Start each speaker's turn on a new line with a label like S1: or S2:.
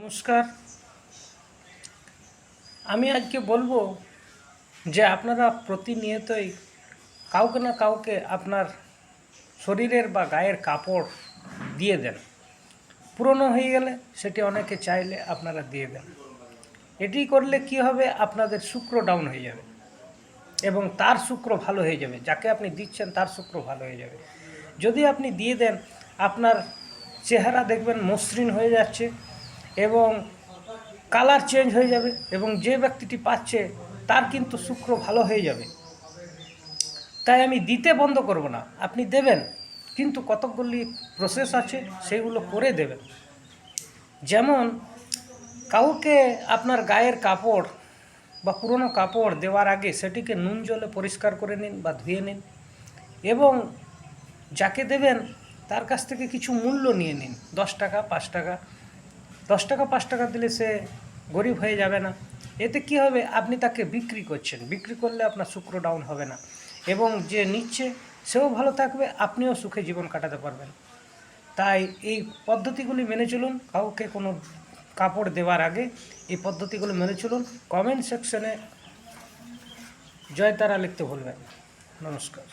S1: নমস্কার। আমি আজকে বলবো যে আপনারা প্রতিনিয়তই কাউকে না কাউকে আপনার শরীরের বা গায়ের কাপড় দিয়ে দেন। পুরনো হয়ে গেলে সেটি অনেকে চাইলে আপনারা দিয়ে দেন। এটি করলে কি হবে, আপনাদের শুক্র ডাউন হয়ে যাবে এবং তার শুক্র ভালো হয়ে যাবে। যাকে আপনি দিচ্ছেন তার শুক্র ভালো হয়ে যাবে। যদি আপনি দিয়ে দেন, আপনার চেহারা দেখবেন মসৃণ হয়ে যাচ্ছে এবং কালার চেঞ্জ হয়ে যাবে এবং যে ব্যক্তিটি পাচ্ছে তার কিন্তু শুক্র ভালো হয়ে যাবে। তাই আমি দিতে বন্ধ করব না, আপনি দেবেন, কিন্তু কতকগুলি প্রসেস আছে সেগুলো করে দেবেন। যেমন কাউকে আপনার গায়ের কাপড় বা পুরনো কাপড় দেওয়ার আগে সেটিকে নুন জলে পরিষ্কার করে নিন বা ধুয়ে নিন এবং যাকে দেবেন তার কাছ থেকে কিছু মূল্য নিয়ে নিন। 10 টাকা 5 টাকা, 10 টাকা 5 টাকা দিলে সে গরিব হয়ে যাবে না। এতে কি হবে, আপনি তাকে বিক্রি করছেন, বিক্রি করলে আপনার শুক্র ডাউন হবে না এবং যে নিচ্ছে সেও ভালো থাকবে, আপনিও সুখে জীবন কাটাতে পারবেন। তাই এই পদ্ধতিগুলি মেনে চলুন। কাউকে কোনো কাপড় দেওয়ার আগে এই পদ্ধতিগুলো মেনে চলুন। কমেন্ট সেকশনে জয় তারা লিখতে ভুলবেন। নমস্কার।